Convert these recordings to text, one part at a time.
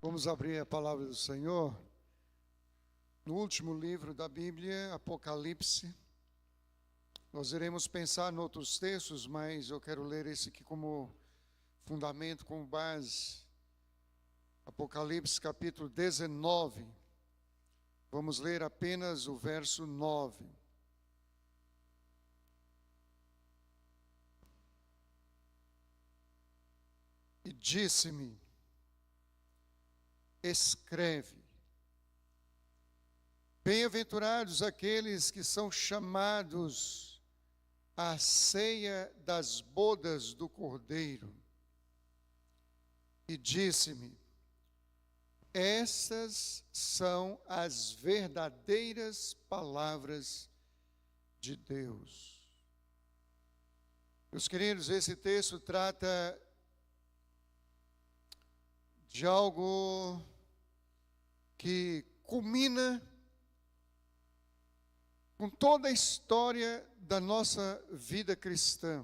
Vamos abrir a palavra do Senhor no último livro da Bíblia, Apocalipse. Nós iremos pensar em outros textos, mas eu quero ler esse aqui como fundamento, como base. Apocalipse capítulo 19. Vamos ler apenas o verso 9. E disse-me: escreve, bem-aventurados aqueles que são chamados à ceia das bodas do Cordeiro. E disse-me: essas são as verdadeiras palavras de Deus. Meus queridos, esse texto trata de algo que culmina com toda a história da nossa vida cristã,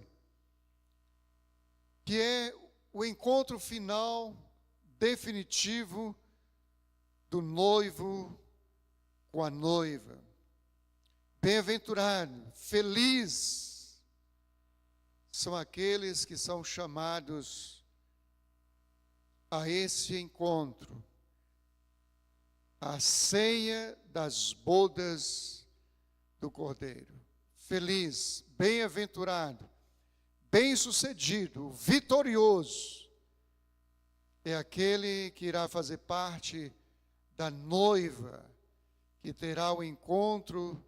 que é o encontro final, definitivo, do noivo com a noiva. Bem-aventurado, feliz são aqueles que são chamados a esse encontro, a ceia das bodas do Cordeiro. Feliz, bem-aventurado, bem-sucedido, vitorioso é aquele que irá fazer parte da noiva, que terá o encontro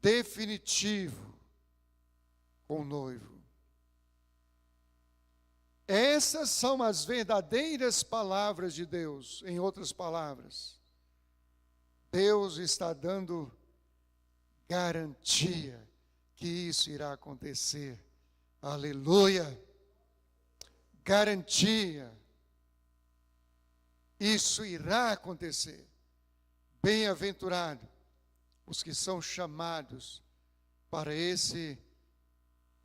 definitivo com o noivo. Essas são as verdadeiras palavras de Deus. Em outras palavras, Deus está dando garantia que isso irá acontecer. Aleluia! Garantia. Isso irá acontecer. Bem-aventurado os que são chamados para esse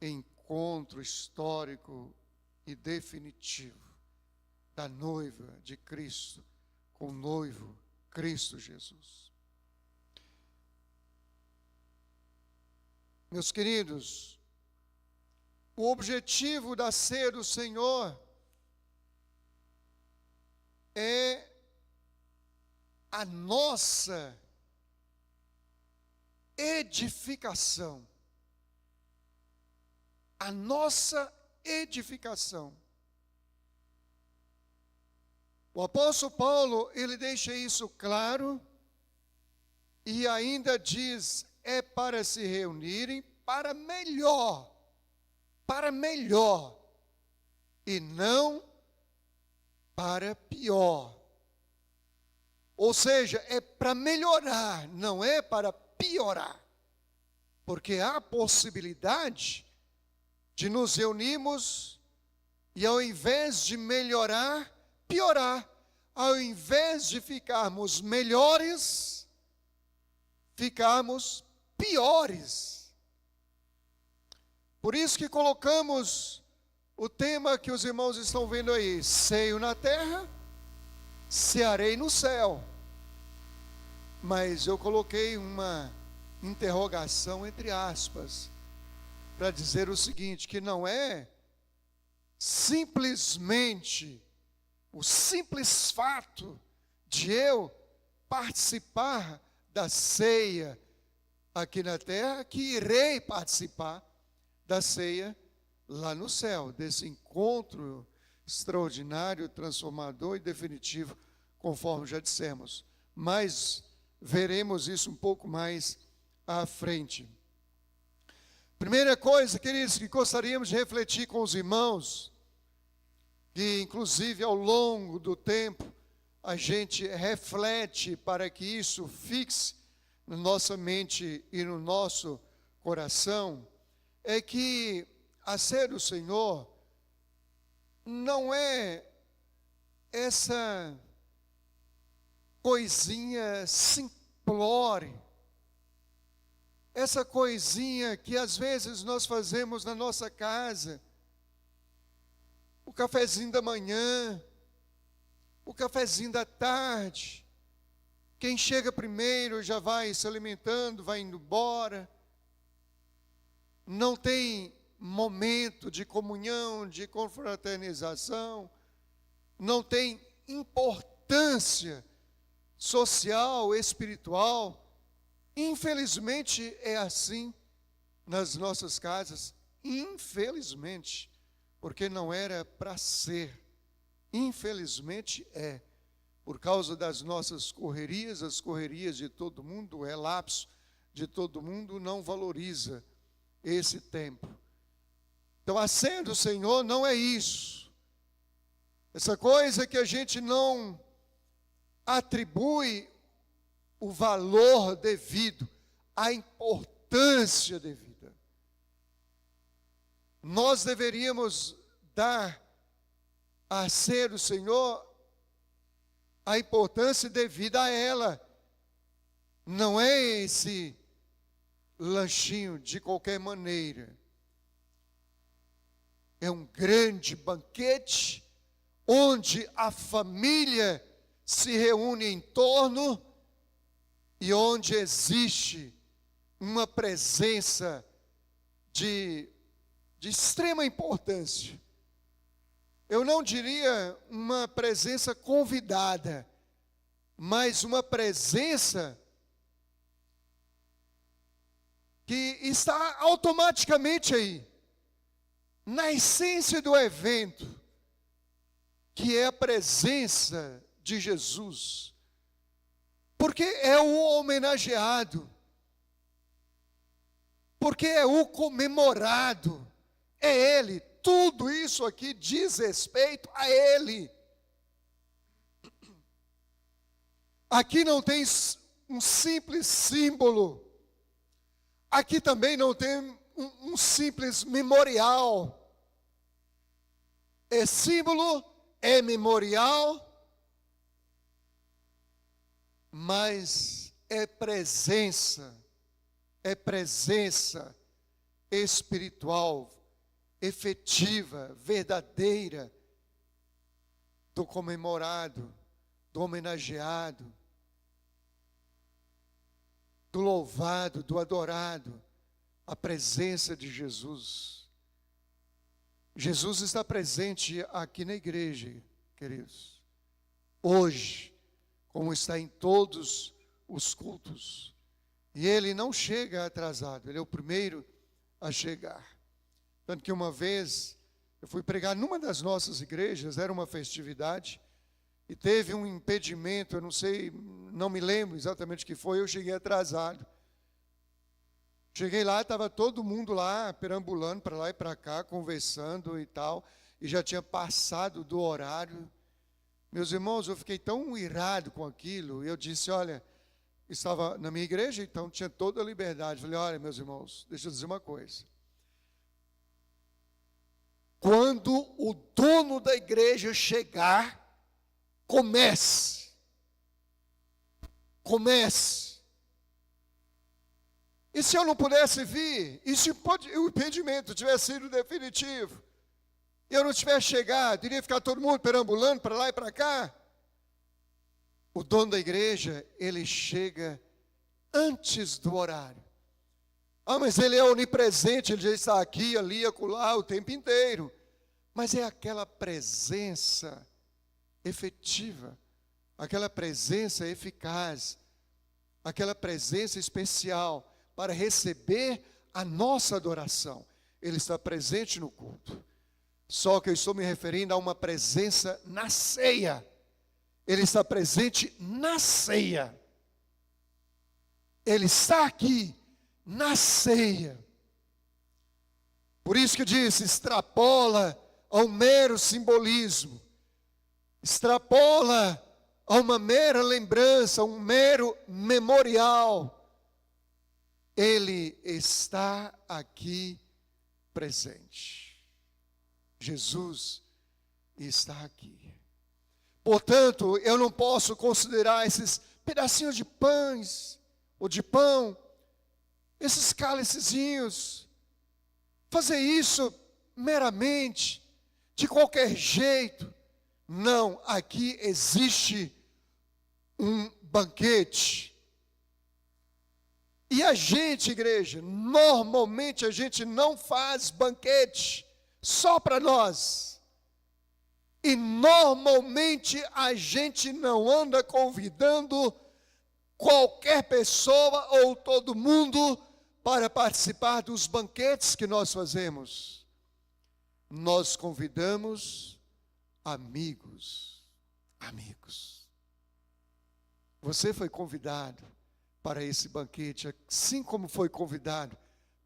encontro histórico e definitivo da noiva de Cristo com o noivo Cristo Jesus. Meus queridos, o objetivo da ceia do Senhor é a nossa edificação. A nossa edificação. O apóstolo Paulo, ele deixa isso claro e ainda diz: é para se reunirem para melhor e não para pior. Ou seja, é para melhorar, não é para piorar. Porque há possibilidade de nos reunirmos e, ao invés de melhorar, piorar. Ao invés de ficarmos melhores, ficarmos piores. Por isso que colocamos o tema que os irmãos estão vendo aí: seio na terra, cearei no céu. Mas eu coloquei uma interrogação entre aspas, para dizer o seguinte, que não é simplesmente o simples fato de eu participar da ceia aqui na terra, que irei participar da ceia lá no céu, desse encontro extraordinário, transformador e definitivo, conforme já dissemos. Mas veremos isso um pouco mais à frente. Primeira coisa, queridos, que gostaríamos de refletir com os irmãos, que inclusive ao longo do tempo a gente reflete para que isso fixe na nossa mente e no nosso coração, é que a ceia do Senhor não é essa coisinha simplória, essa coisinha que às vezes nós fazemos na nossa casa, o cafezinho da manhã, o cafezinho da tarde. Quem chega primeiro já vai se alimentando, vai indo embora. Não tem momento de comunhão, de confraternização. Não tem importância social, espiritual. Infelizmente é assim nas nossas casas. Infelizmente, porque não era para ser. Infelizmente é. Por causa das nossas correrias, as correrias de todo mundo, o relapso de todo mundo não valoriza esse tempo. Então, a ceia do Senhor não é isso. Essa coisa que a gente não atribui o valor devido, a importância devida. Nós deveríamos dar a ceia do Senhor a importância devida a ela. Não é esse lanchinho de qualquer maneira. É um grande banquete onde a família se reúne em torno e onde existe uma presença de extrema importância. Eu não diria uma presença convidada, mas uma presença que está automaticamente aí, na essência do evento, que é a presença de Jesus. Porque é o homenageado, porque é o comemorado, é Ele. Tudo isso aqui diz respeito a Ele. Aqui não tem um simples símbolo. Aqui também não tem um simples memorial. É símbolo, é memorial, mas é presença espiritual, efetiva, verdadeira, do comemorado, do homenageado, do louvado, do adorado, a presença de Jesus. Jesus está presente aqui na igreja, queridos, hoje, como está em todos os cultos, e Ele não chega atrasado, Ele é o primeiro a chegar. Tanto que uma vez eu fui pregar numa das nossas igrejas, era uma festividade, e teve um impedimento, eu não sei, não me lembro exatamente o que foi, eu cheguei atrasado. Cheguei lá, estava todo mundo lá, perambulando para lá e para cá, conversando e tal, e já tinha passado do horário. Meus irmãos, eu fiquei tão irado com aquilo, eu disse, olha, estava na minha igreja, então tinha toda a liberdade. Falei, olha, meus irmãos, deixa eu dizer uma coisa. Quando o dono da igreja chegar, comece. E se eu não pudesse vir, e se o impedimento tivesse sido definitivo, e eu não tivesse chegado, iria ficar todo mundo perambulando para lá e para cá? O dono da igreja, ele chega antes do horário. Ah, mas ele é onipresente, ele já está aqui, ali, acolá, o tempo inteiro. Mas é aquela presença efetiva, aquela presença eficaz, aquela presença especial para receber a nossa adoração. Ele está presente no culto. Só que eu estou me referindo a uma presença na ceia. Ele está presente na ceia. Ele está aqui na ceia. Por isso que eu disse, extrapola ao mero simbolismo. Extrapola a uma mera lembrança, um mero memorial. Ele está aqui presente. Jesus está aqui. Portanto, eu não posso considerar esses pedacinhos de pães, ou de pão, esses cálicezinhos, fazer isso meramente, de qualquer jeito, Não, aqui existe um banquete. E a gente, igreja, normalmente a gente não faz banquete só para nós. E normalmente a gente não anda convidando qualquer pessoa ou todo mundo para participar dos banquetes que nós fazemos. Nós convidamos amigos. Amigos. Você foi convidado para esse banquete, assim como foi convidado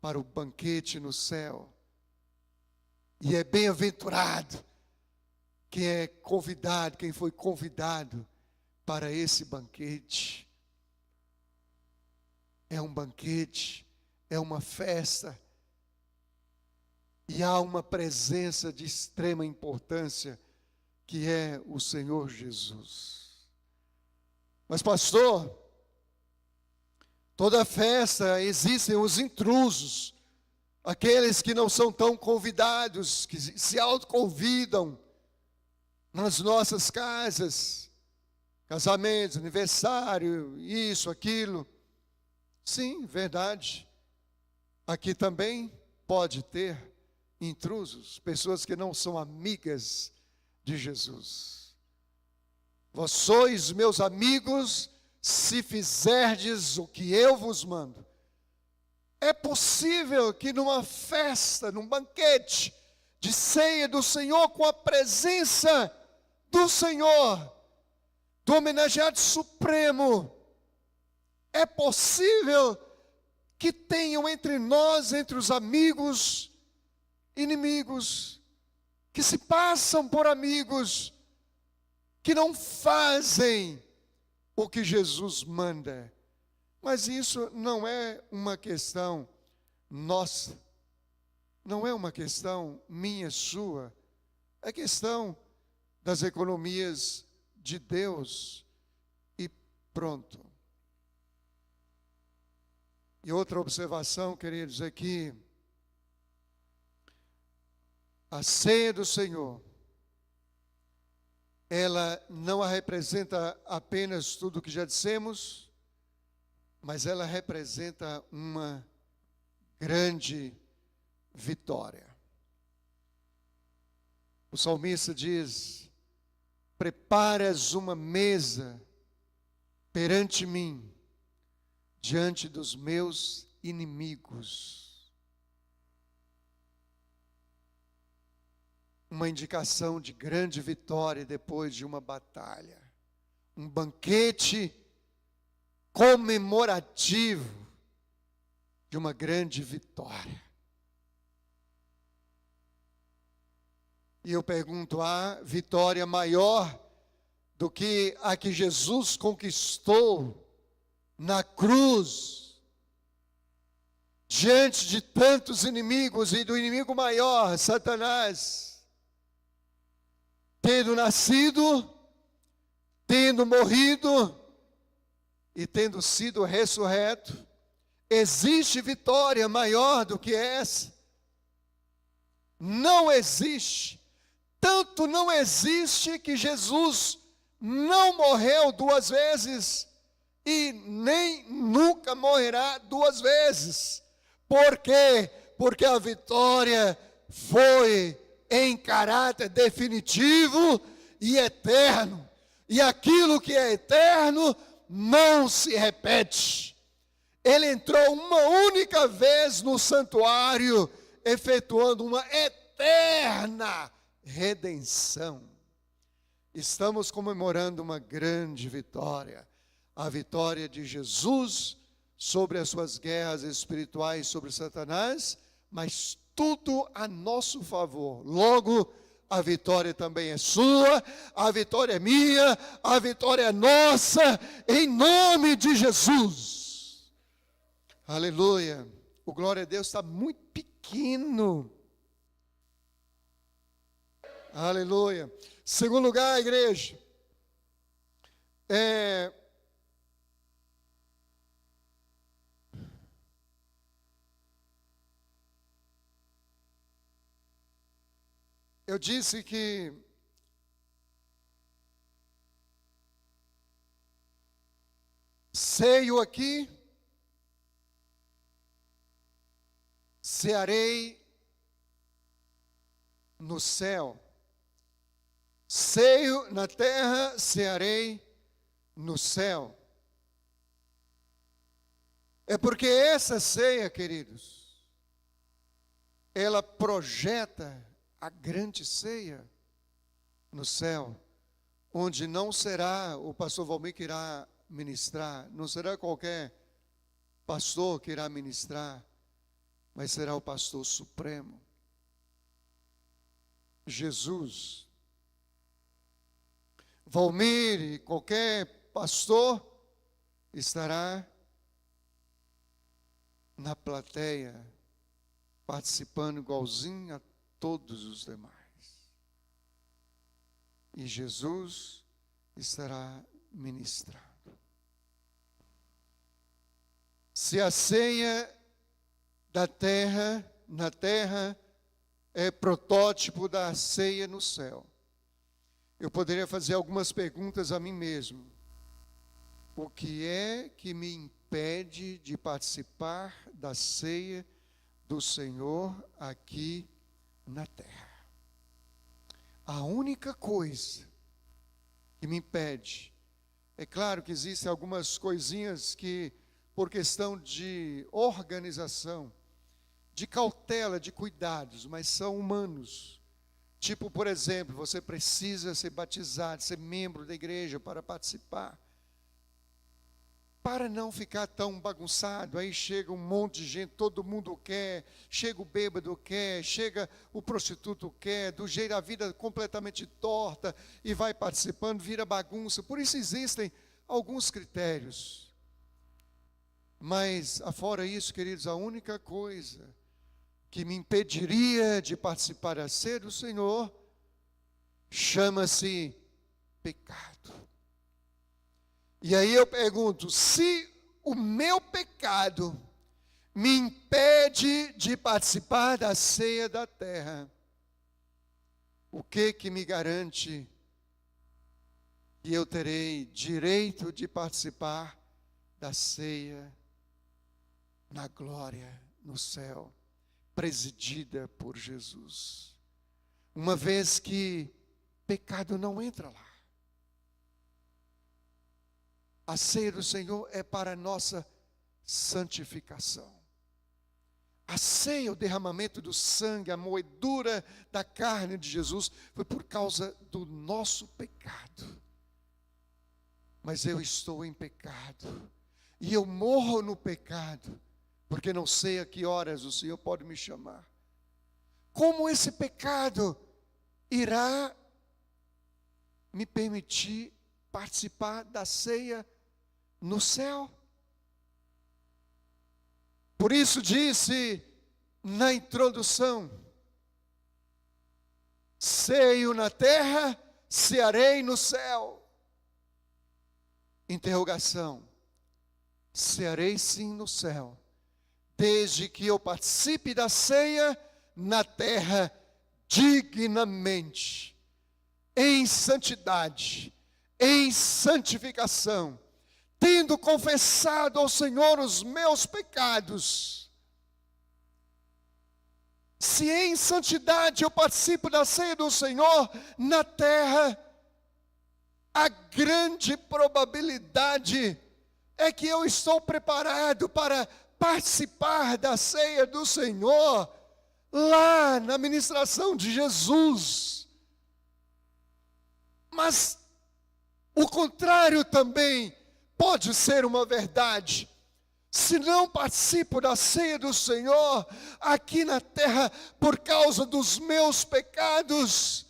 para o banquete no céu. E é bem-aventurado quem é convidado, quem foi convidado para esse banquete. É um banquete, é uma festa, e há uma presença de extrema importância, que é o Senhor Jesus. Mas, pastor, toda festa existem os intrusos, aqueles que não são tão convidados, que se autoconvidam nas nossas casas, casamentos, aniversário, isso, aquilo. Sim, verdade. Aqui também pode ter intrusos, pessoas que não são amigas de Jesus. Vós sois meus amigos, se fizerdes o que eu vos mando. É possível que numa festa, num banquete de ceia do Senhor, com a presença do Senhor, do homenageado supremo, é possível que tenham entre nós, entre os amigos, inimigos, que se passam por amigos, que não fazem o que Jesus manda. Mas isso não é uma questão nossa, não é uma questão minha, sua, é questão das economias de Deus e pronto. E outra observação, queridos, é que a ceia do Senhor, ela não representa apenas tudo o que já dissemos, mas ela representa uma grande vitória. O salmista diz: preparas uma mesa perante mim, diante dos meus inimigos. Uma indicação de grande vitória depois de uma batalha. Um banquete comemorativo de uma grande vitória. E eu pergunto, há vitória maior do que a que Jesus conquistou na cruz, diante de tantos inimigos e do inimigo maior, Satanás, tendo nascido, tendo morrido e tendo sido ressurreto? Existe vitória maior do que essa? Não existe. Tanto não existe que Jesus não morreu duas vezes e nem nunca morrerá duas vezes. Por quê? Porque a vitória foi em caráter definitivo e eterno. E aquilo que é eterno não se repete. Ele entrou uma única vez no santuário, efetuando uma eterna redenção. Estamos comemorando uma grande vitória. A vitória de Jesus sobre as suas guerras espirituais sobre Satanás, mas tudo a nosso favor. Logo, a vitória também é sua, a vitória é minha, a vitória é nossa, em nome de Jesus. Aleluia. O glória a Deus está muito pequeno. Aleluia. Segundo lugar, igreja, eu disse que ceio aqui, cearei no céu. Ceio na terra, cearei no céu. É porque essa ceia, queridos, ela projeta a grande ceia no céu, onde não será o pastor Valmir que irá ministrar, não será qualquer pastor que irá ministrar, mas será o pastor supremo, Jesus. Valmir e qualquer pastor estará na plateia, participando igualzinho a todos os demais. E Jesus estará ministrando. Se a ceia da terra, na terra, é protótipo da ceia no céu, eu poderia fazer algumas perguntas a mim mesmo. O que é que me impede de participar da ceia do Senhor aqui na terra? A única coisa que me impede, é claro que existem algumas coisinhas que, por questão de organização, de cautela, de cuidados, mas são humanos. Tipo, por exemplo, você precisa ser batizado, ser membro da igreja para participar. Para não ficar tão bagunçado, aí chega um monte de gente, todo mundo quer, chega o bêbado quer, chega o prostituto quer, do jeito a vida completamente torta, e vai participando, vira bagunça. Por isso existem alguns critérios. Mas, afora isso, queridos, a única coisa que me impediria de participar da ceia do Senhor chama-se pecado. E aí eu pergunto, se o meu pecado me impede de participar da ceia da terra, o que me garante que eu terei direito de participar da ceia na glória, no céu, presidida por Jesus? Uma vez que pecado não entra lá. A ceia do Senhor é para a nossa santificação. A ceia, o derramamento do sangue, a moedura da carne de Jesus, foi por causa do nosso pecado. Mas eu estou em pecado, e eu morro no pecado, porque não sei a que horas o Senhor pode me chamar. Como esse pecado irá me permitir participar da ceia no céu? Por isso disse na introdução: ceio na terra, cearei no céu. Interrogação: cearei sim no céu, desde que eu participe da ceia na terra dignamente, em santidade, em santificação, tendo confessado ao Senhor os meus pecados. Se em santidade eu participo da ceia do Senhor na terra, a grande probabilidade é que eu estou preparado para participar da ceia do Senhor lá na ministração de Jesus. Mas o contrário também pode ser uma verdade. Se não participo da ceia do Senhor aqui na terra por causa dos meus pecados,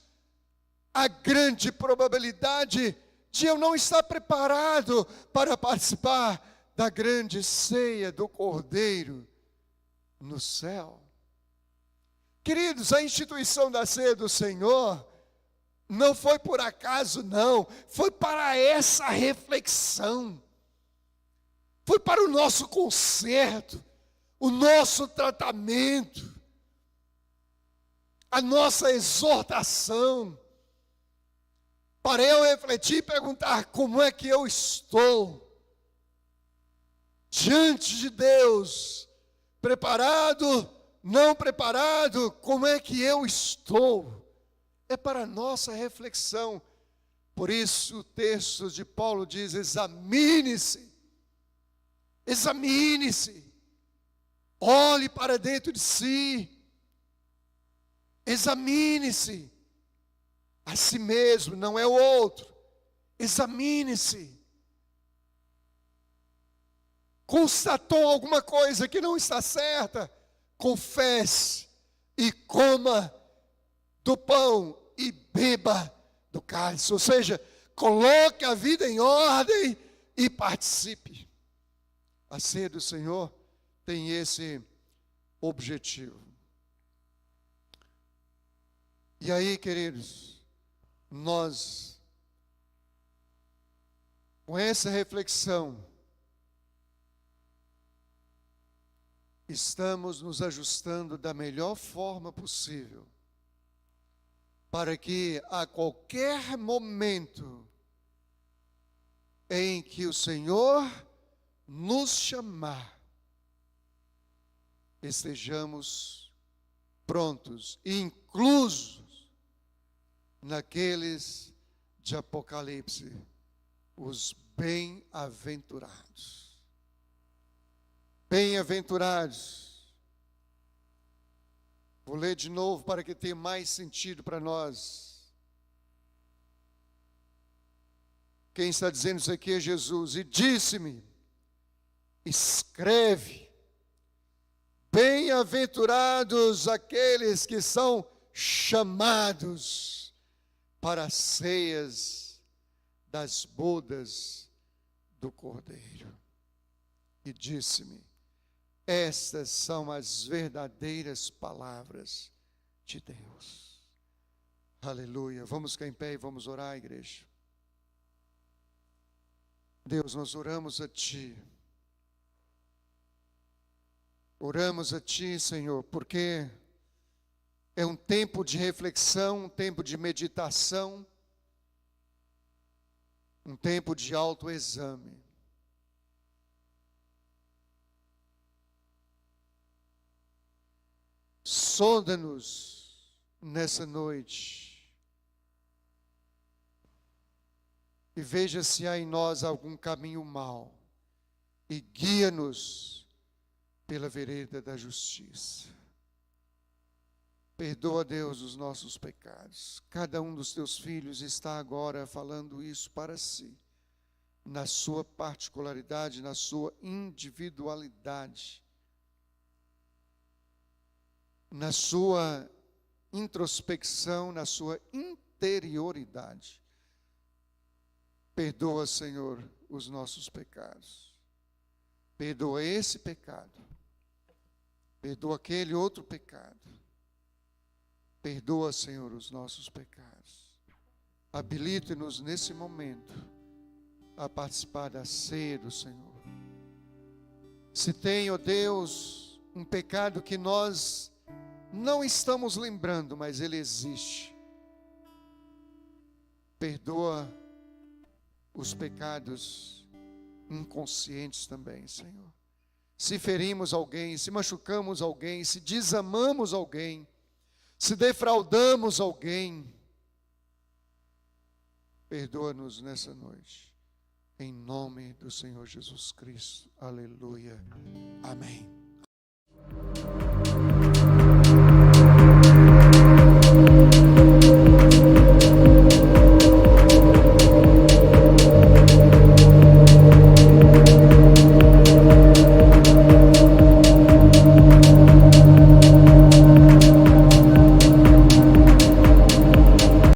a grande probabilidade de eu não estar preparado para participar da grande ceia do Cordeiro no céu. Queridos, a instituição da ceia do Senhor não foi por acaso, não. Foi para essa reflexão. Foi para o nosso conserto, o nosso tratamento, a nossa exortação. Para eu refletir e perguntar como é que eu estou. diante de Deus, preparado, não preparado, como é que eu estou? É para a nossa reflexão. Por isso o texto de Paulo diz: examine-se, examine-se, olhe para dentro de si, examine-se a si mesmo, não é o outro, examine-se. Constatou alguma coisa que não está certa? Confesse e coma do pão e beba do cálice. Ou seja, coloque a vida em ordem e participe. A ceia do Senhor tem esse objetivo. E aí, queridos, nós, com essa reflexão, estamos nos ajustando da melhor forma possível, para que a qualquer momento em que o Senhor nos chamar, estejamos prontos, inclusos naqueles de Apocalipse, os bem-aventurados. Bem-aventurados. Vou ler de novo para que tenha mais sentido para nós. Quem está dizendo isso aqui é Jesus. E disse-me: escreve, bem-aventurados aqueles que são chamados para as ceias das bodas do Cordeiro. E disse-me: estas são as verdadeiras palavras de Deus. Aleluia. Vamos ficar em pé e vamos orar, igreja. Deus, nós oramos a Ti. Oramos a Ti, Senhor, porque é um tempo de reflexão, um tempo de meditação, um tempo de autoexame. Sonda-nos nessa noite e veja se há em nós algum caminho mau e guia-nos pela vereda da justiça. Perdoa, Deus, os nossos pecados. Cada um dos teus filhos está agora falando isso para si, na sua particularidade, na sua individualidade, na sua introspecção, na sua interioridade. Perdoa, Senhor, os nossos pecados. Perdoa esse pecado. Perdoa aquele outro pecado. Perdoa, Senhor, os nossos pecados. Habilite-nos nesse momento a participar da ceia do Senhor. Se tem, ó Deus, um pecado que nós não estamos lembrando, mas ele existe, perdoa os pecados inconscientes também, Senhor. Se ferimos alguém, se machucamos alguém, se desamamos alguém, se defraudamos alguém, perdoa-nos nessa noite, em nome do Senhor Jesus Cristo. Aleluia. Amém.